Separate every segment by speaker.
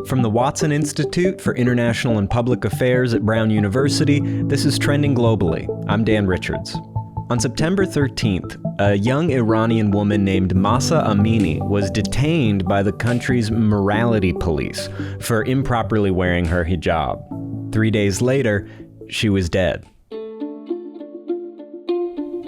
Speaker 1: From the Watson Institute for International and Public Affairs at Brown University, this is Trending Globally. I'm Dan Richards. On September 13th, a young Iranian woman named Mahsa Amini was detained by the country's morality police for improperly wearing her hijab. 3 days later, she was dead.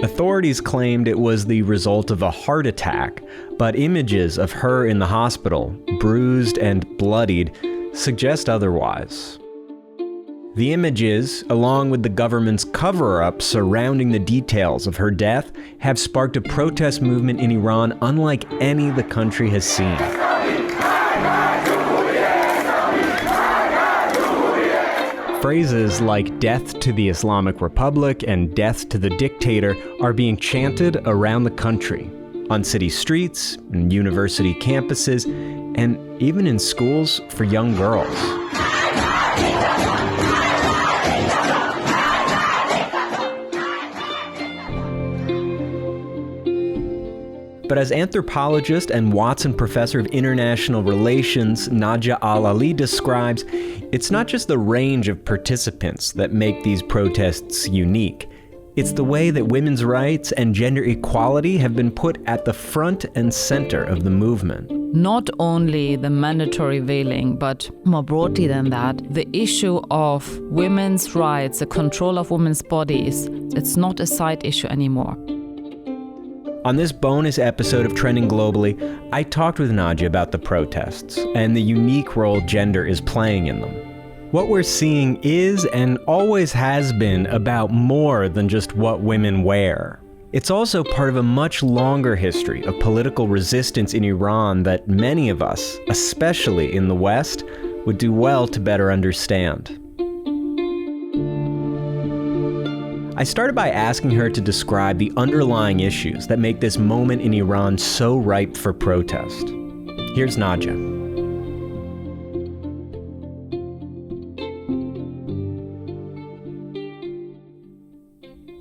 Speaker 1: Authorities claimed it was the result of a heart attack, but images of her in the hospital, bruised and bloodied, suggest otherwise. The images, along with the government's cover-up surrounding the details of her death, have sparked a protest movement in Iran unlike any the country has seen. Phrases like "death to the Islamic Republic" and "death to the dictator" are being chanted around the country, on city streets, and university campuses, and even in schools for young girls. But as anthropologist and Watson Professor of International Relations Nadje Al-Ali describes, it's not just the range of participants that make these protests unique. It's the way that women's rights and gender equality have been put at the front and center of the movement.
Speaker 2: Not only the mandatory veiling, but more broadly than that, the issue of women's rights, the control of women's bodies, it's not a side issue anymore.
Speaker 1: On this bonus episode of Trending Globally, I talked with Nadje about the protests and the unique role gender is playing in them. What we're seeing is and always has been about more than just what women wear. It's also part of a much longer history of political resistance in Iran that many of us, especially in the West, would do well to better understand. I started by asking her to describe the underlying issues that make this moment in Iran so ripe for protest. Here's Nadje.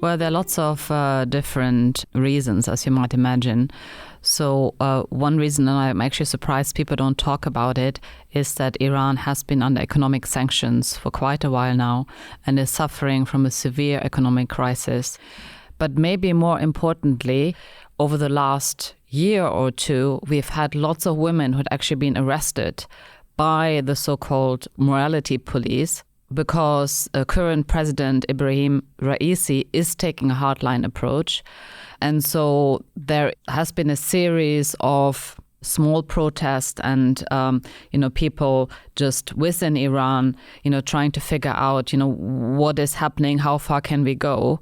Speaker 2: Well, there are lots of different reasons, as you might imagine. So one reason, and I'm actually surprised people don't talk about it, is that Iran has been under economic sanctions for quite a while now and is suffering from a severe economic crisis. But maybe more importantly, over the last year or two, we've had lots of women who had actually been arrested by the so-called morality police because current President Ibrahim Raisi is taking a hardline approach. And so there has been a series of small protests and, people just within Iran, trying to figure out, what is happening, how far can we go?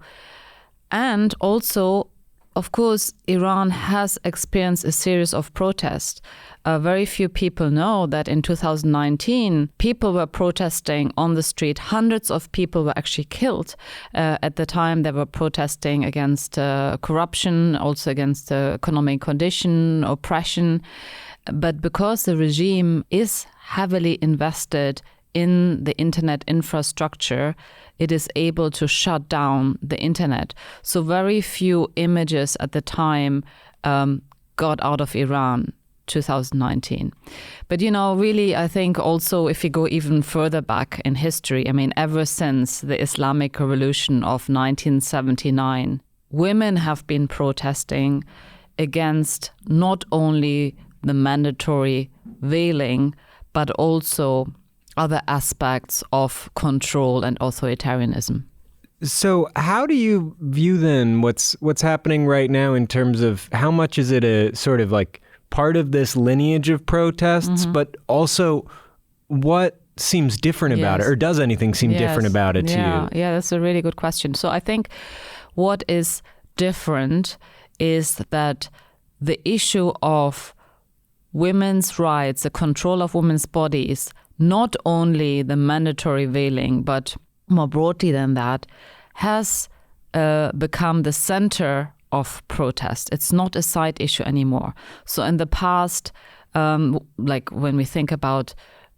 Speaker 2: And also, of course, Iran has experienced a series of protests. Very few people know that in 2019, people were protesting on the street. Hundreds of people were actually killed. At the time, they were protesting against corruption, also against economic condition, oppression. But because the regime is heavily invested in the internet infrastructure, it is able to shut down the internet. So very few images at the time got out of Iran, 2019. But, really, I think also if you go even further back in history, ever since the Islamic Revolution of 1979, women have been protesting against not only the mandatory veiling, but also other aspects of control and authoritarianism.
Speaker 1: So how do you view then what's happening right now in terms of how much is it a sort of like part of this lineage of protests, but also what seems different about it, or does anything seem different about it to you?
Speaker 2: Yeah, that's a really good question. So I think what is different is that the issue of women's rights, the control of women's bodies, not only the mandatory veiling, but more broadly than that, has become the center of protest. It's not a side issue anymore. So in the past, like when we think about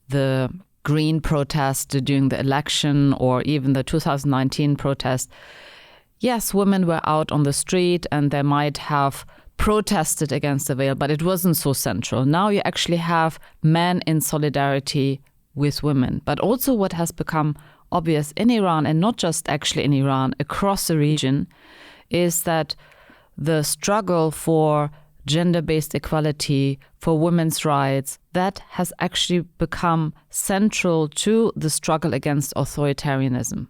Speaker 2: the Green protest during the election or even the 2019 protest, yes, women were out on the street and they might have protested against the veil, but it wasn't so central. Now you actually have men in solidarity with women. But also what has become obvious in Iran, and not just actually in Iran, across the region, is that the struggle for gender-based equality, for women's rights, that has actually become central to the struggle against authoritarianism.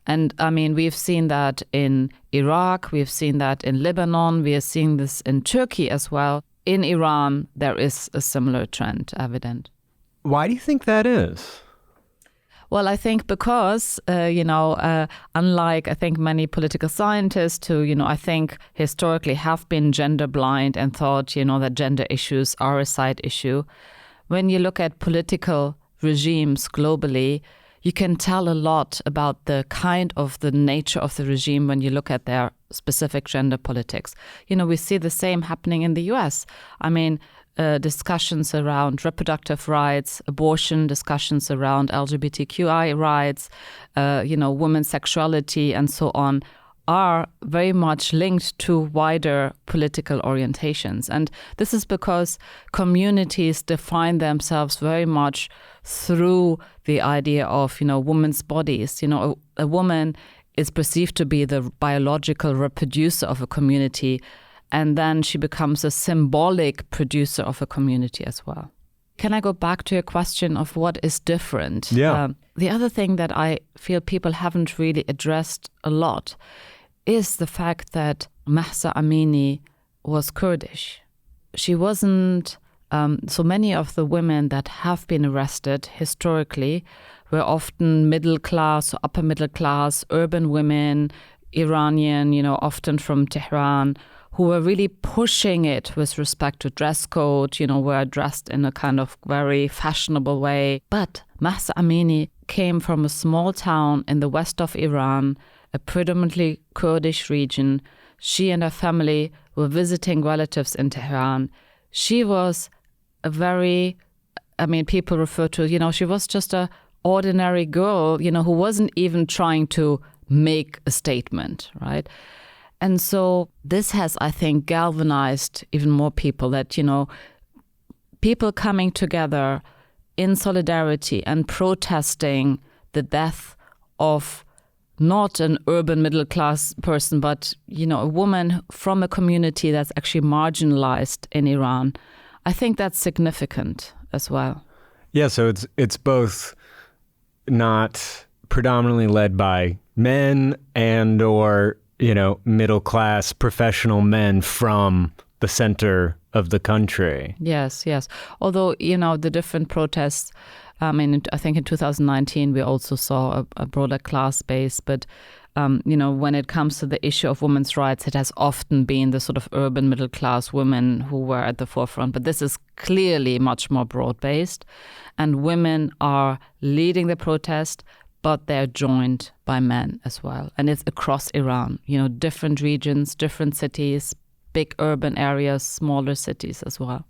Speaker 2: And I mean, we've seen that in Iraq, we've seen that in Lebanon, we are seeing this in Turkey as well. In Iran, there is a similar trend evident.
Speaker 1: Why do you think that is?
Speaker 2: Well, I think because, unlike, I think, many political scientists who, I think historically have been gender blind and thought, that gender issues are a side issue, when you look at political regimes globally, you can tell a lot about the nature of the regime when you look at their specific gender politics. We see the same happening in the US. I mean, discussions around reproductive rights, abortion, discussions around LGBTQI rights, women's sexuality and so on are very much linked to wider political orientations. And this is because communities define themselves very much through the idea of, women's bodies. A woman is perceived to be the biological reproducer of a community, and then she becomes a symbolic producer of a community as well. Can I go back to your question of what is different?
Speaker 1: Yeah.
Speaker 2: The other thing that I feel people haven't really addressed a lot is the fact that Mahsa Amini was Kurdish. She wasn't, so many of the women that have been arrested historically were often middle class, upper middle class, urban women, Iranian, often from Tehran, who were really pushing it with respect to dress code, were dressed in a kind of very fashionable way. But Mahsa Amini came from a small town in the west of Iran, a predominantly Kurdish region. She and her family were visiting relatives in Tehran. She was people refer to, she was just an ordinary girl, who wasn't even trying to make a statement, right? And so this has, I think, galvanized even more people that, people coming together in solidarity and protesting the death of not an urban middle class person, but, a woman from a community that's actually marginalized in Iran. I think that's significant as well.
Speaker 1: Yeah, so it's both not predominantly led by men and or middle class professional men from the center of the country.
Speaker 2: Yes. Although, the different protests, I think in 2019 we also saw a broader class base, but when it comes to the issue of women's rights, it has often been the sort of urban middle class women who were at the forefront. But this is clearly much more broad based, and women are leading the protest, but they're joined by men as well. And it's across Iran, different regions, different cities, big urban areas, smaller cities as well.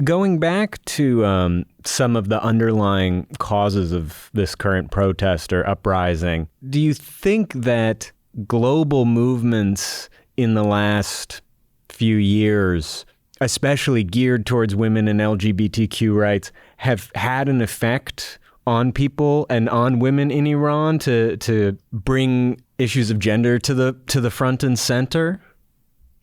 Speaker 1: Going back to some of the underlying causes of this current protest or uprising, do you think that global movements in the last few years, especially geared towards women and LGBTQ rights, have had an effect on people and on women in Iran to bring issues of gender to the front and center?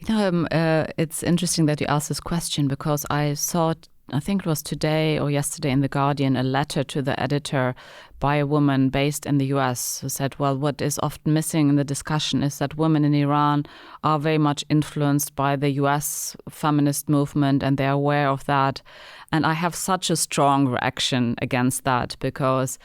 Speaker 2: It's interesting that you asked this question because I saw, I think it was today or yesterday in The Guardian, a letter to the editor by a woman based in the US who said, well, what is often missing in the discussion is that women in Iran are very much influenced by the US feminist movement and they're aware of that. And I have such a strong reaction against that because,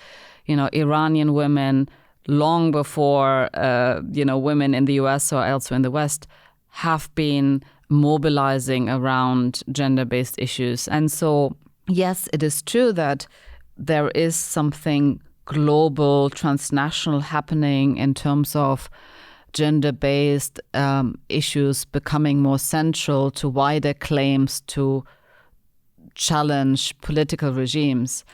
Speaker 2: Iranian women, long before, women in the US or elsewhere in the West, have been mobilizing around gender-based issues. And so, yes, it is true that there is something global, transnational happening in terms of gender-based issues becoming more central to wider claims to challenge political regimes.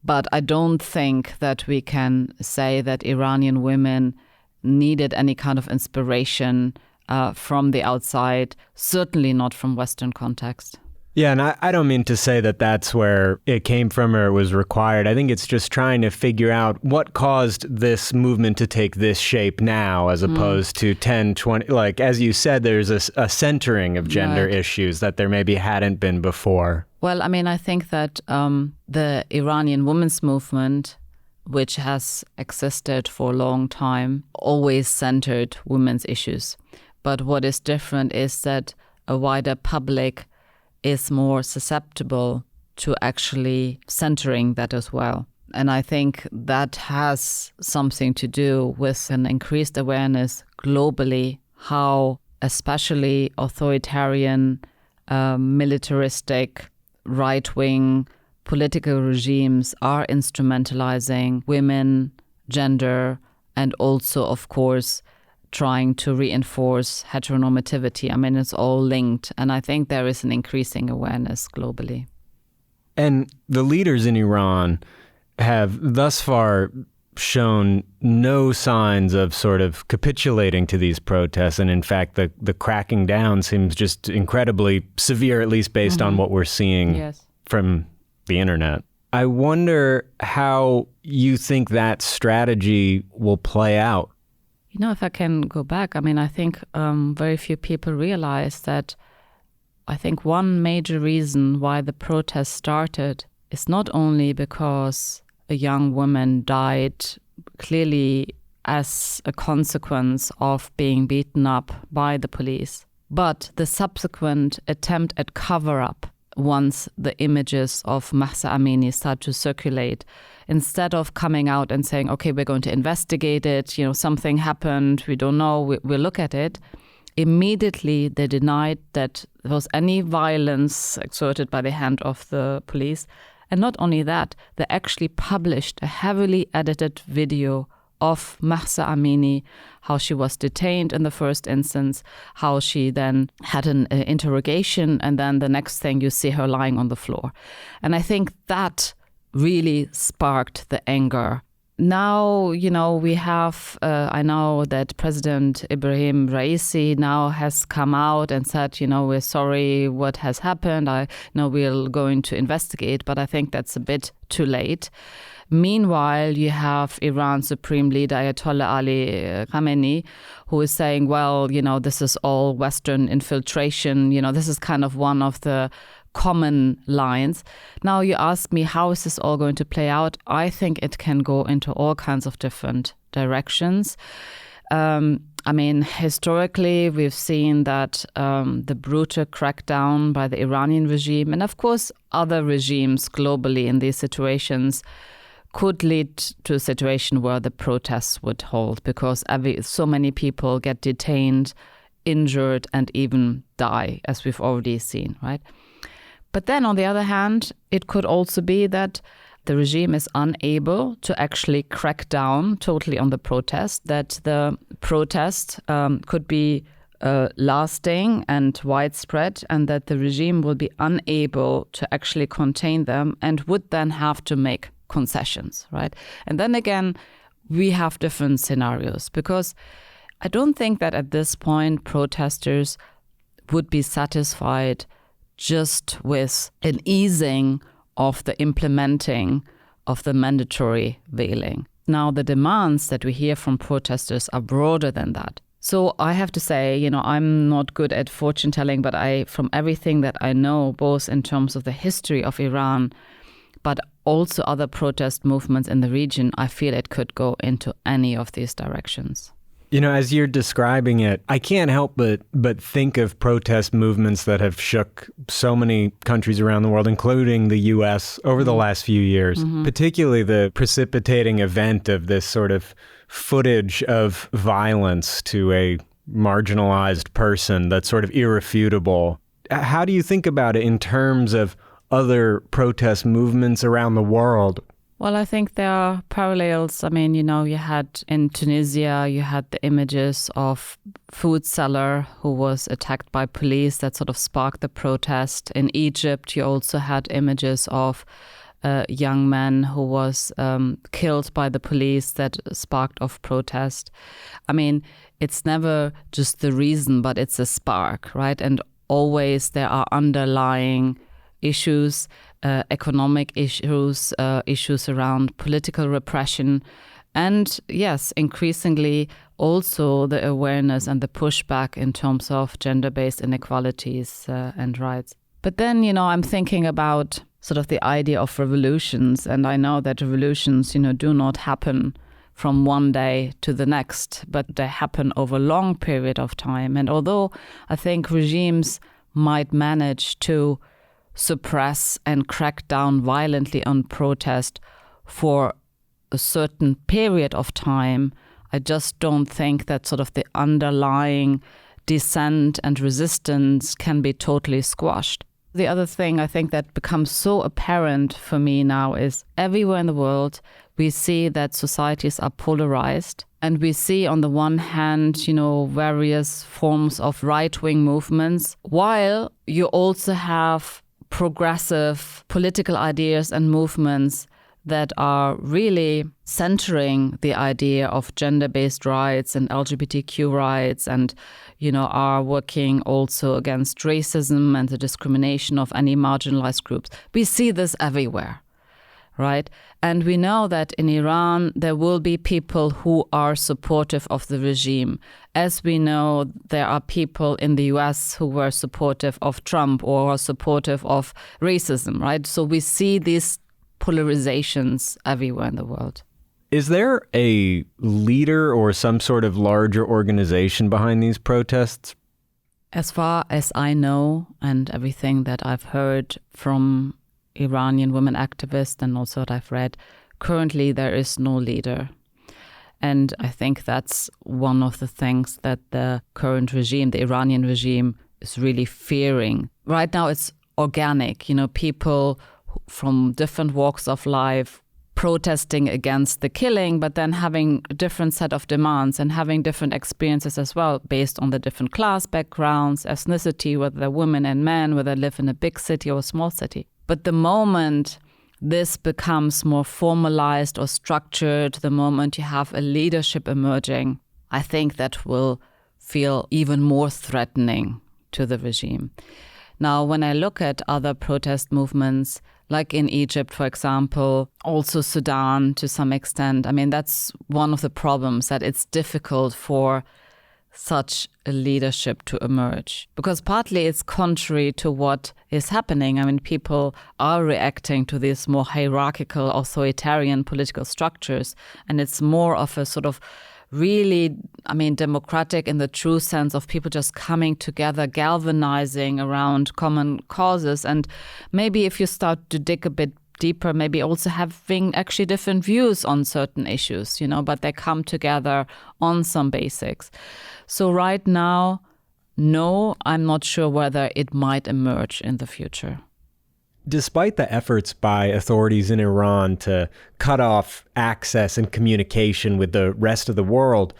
Speaker 2: But I don't think that we can say that Iranian women needed any kind of inspiration from the outside, certainly not from Western context.
Speaker 1: Yeah, and I don't mean to say that that's where it came from or it was required. I think it's just trying to figure out what caused this movement to take this shape now as opposed to 10, 20, like as you said, there's a centering of gender issues that there maybe hadn't been before.
Speaker 2: Well, I mean, I think that the Iranian women's movement, which has existed for a long time, always centered women's issues. But what is different is that a wider public is more susceptible to actually centering that as well. And I think that has something to do with an increased awareness globally how especially authoritarian, militaristic, right-wing political regimes are instrumentalizing women, gender, and also, of course, trying to reinforce heteronormativity. I mean, it's all linked. And I think there is an increasing awareness globally.
Speaker 1: And the leaders in Iran have thus far shown no signs of sort of capitulating to these protests. And in fact, the cracking down seems just incredibly severe, at least based on what we're seeing from the internet. I wonder how you think that strategy will play out.
Speaker 2: You know, if I can go back, I mean, I think very few people realize that I think one major reason why the protest started is not only because a young woman died clearly as a consequence of being beaten up by the police, but the subsequent attempt at cover-up once the images of Mahsa Amini start to circulate. Instead of coming out and saying, okay, we're going to investigate it, you know, something happened, we don't know, we'll look at it, immediately they denied that there was any violence exerted by the hand of the police. And not only that, they actually published a heavily edited video of Mahsa Amini, how she was detained in the first instance, how she then had an interrogation, and then the next thing you see her lying on the floor. And I think that really sparked the anger. Now, you know, we have, I know that President Ibrahim Raisi now has come out and said, you know, we're sorry what has happened. I know we're going to investigate, but I think that's a bit too late. Meanwhile, you have Iran's supreme leader, Ayatollah Ali Khamenei, who is saying, well, you know, this is all Western infiltration. You know, this is kind of one of the common lines. Now you ask me, how is this all going to play out? I think it can go into all kinds of different directions. I mean, historically, we've seen that the brutal crackdown by the Iranian regime, and of course other regimes globally in these situations, could lead to a situation where the protests would hold because so many people get detained, injured, and even die, as we've already seen, right? But then, on the other hand, it could also be that the regime is unable to actually crack down totally on the protest, that the protest could be lasting and widespread, and that the regime will be unable to actually contain them and would then have to make concessions, right? And then again, we have different scenarios because I don't think that at this point protesters would be satisfied just with an easing of the implementing of the mandatory veiling. Now, the demands that we hear from protesters are broader than that. So I have to say, you know, I'm not good at fortune telling, but from everything that I know, both in terms of the history of Iran, but also other protest movements in the region, I feel it could go into any of these directions.
Speaker 1: You know, as you're describing it, I can't help but think of protest movements that have shook so many countries around the world, including the U.S., over the last few years, particularly the precipitating event of this sort of footage of violence to a marginalized person that's sort of irrefutable. How do you think about it in terms of other protest movements around the world?
Speaker 2: Well, I think there are parallels. I mean, you know, you had in Tunisia, you had the images of food seller who was attacked by police that sort of sparked the protest. In Egypt, you also had images of young man who was killed by the police that sparked off protest. I mean, it's never just the reason, but it's a spark, right? And always there are underlying issues, economic issues, issues around political repression, and yes, increasingly also the awareness and the pushback in terms of gender-based inequalities and rights. But then, I'm thinking about sort of the idea of revolutions, and I know that revolutions, do not happen from one day to the next, but they happen over a long period of time. And although I think regimes might manage to suppress and crack down violently on protest for a certain period of time, I just don't think that sort of the underlying dissent and resistance can be totally squashed. The other thing I think that becomes so apparent for me now is everywhere in the world, we see that societies are polarized. And we see on the one hand, various forms of right-wing movements, while you also have progressive political ideas and movements that are really centering the idea of gender-based rights and LGBTQ rights and, are working also against racism and the discrimination of any marginalized groups. We see this everywhere, right? And we know that in Iran, there will be people who are supportive of the regime. As we know, there are people in the US who were supportive of Trump or are supportive of racism, right? So we see these polarizations everywhere in the world.
Speaker 1: Is there a leader or some sort of larger organization behind these protests?
Speaker 2: As far as I know, and everything that I've heard from Iranian women activists and also what I've read, currently there is no leader. And I think that's one of the things that the current regime, the Iranian regime, is really fearing. Right now it's organic, people from different walks of life protesting against the killing, but then having a different set of demands and having different experiences as well, based on the different class backgrounds, ethnicity, whether they're women and men, whether they live in a big city or a small city. But the moment this becomes more formalized or structured, the moment you have a leadership emerging, I think that will feel even more threatening to the regime. Now, when I look at other protest movements, like in Egypt, for example, also Sudan to some extent, I mean, that's one of the problems, that it's difficult for such a leadership to emerge. Because partly it's contrary to what is happening. I mean, people are reacting to these more hierarchical, authoritarian political structures, and it's more of a sort of really, democratic in the true sense of people just coming together, galvanizing around common causes. And maybe if you start to dig a bit deeper, maybe also having actually different views on certain issues, but they come together on some basics. So right now, no, I'm not sure whether it might emerge in the future.
Speaker 1: Despite the efforts by authorities in Iran to cut off access and communication with the rest of the world,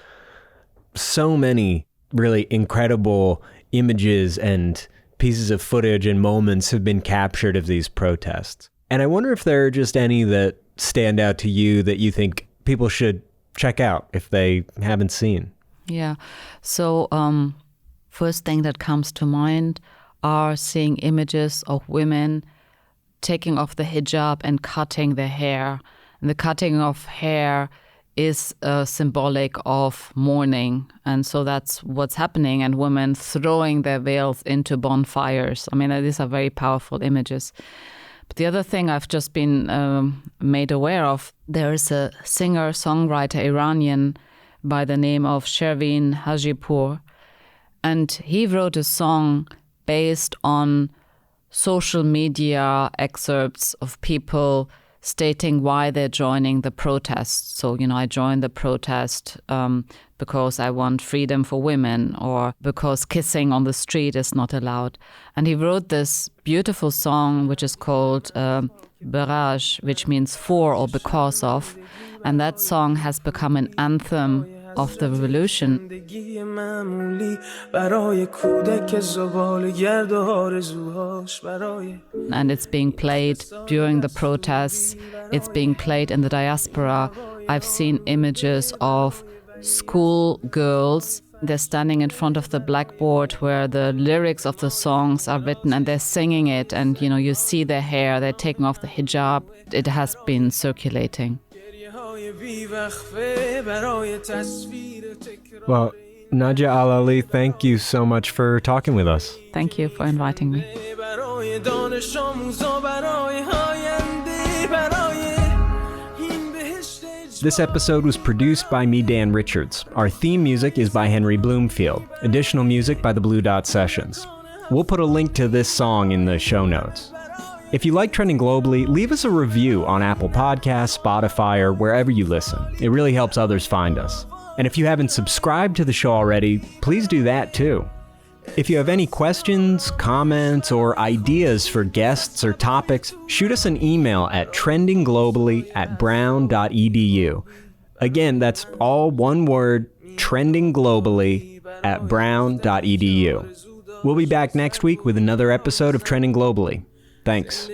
Speaker 1: so many really incredible images and pieces of footage and moments have been captured of these protests. And I wonder if there are just any that stand out to you that you think people should check out if they haven't seen.
Speaker 2: Yeah. So first thing that comes to mind are seeing images of women taking off the hijab and cutting their hair. And the cutting of hair is symbolic of mourning. And so that's what's happening. And women throwing their veils into bonfires. These are very powerful images. But the other thing I've just been made aware of, there is a singer-songwriter Iranian by the name of Shervin Hajipur. And he wrote a song based on social media excerpts of people stating why they're joining the protest. So, I joined the protest because I want freedom for women, or because kissing on the street is not allowed. And he wrote this beautiful song, which is called Barrage, which means for or because of. And that song has become an anthem of the revolution. And it's being played during the protests, it's being played in the diaspora. I've seen images of school girls. They're standing in front of the blackboard where the lyrics of the songs are written and they're singing it, and you see their hair, they're taking off the hijab. It has been circulating.
Speaker 1: Well, Nadje Al-Ali, thank you so much for talking with us.
Speaker 2: Thank you for inviting me.
Speaker 1: This episode was produced by me, Dan Richards. Our theme music is by Henry Bloomfield. Additional music by the Blue Dot Sessions. We'll put a link to this song in the show notes. If you like Trending Globally, leave us a review on Apple Podcasts, Spotify, or wherever you listen. It really helps others find us. And if you haven't subscribed to the show already, please do that too. If you have any questions, comments, or ideas for guests or topics, shoot us an email at trendingglobally@brown.edu. Again, that's all one word, trendingglobally@brown.edu. We'll be back next week with another episode of Trending Globally. Thanks.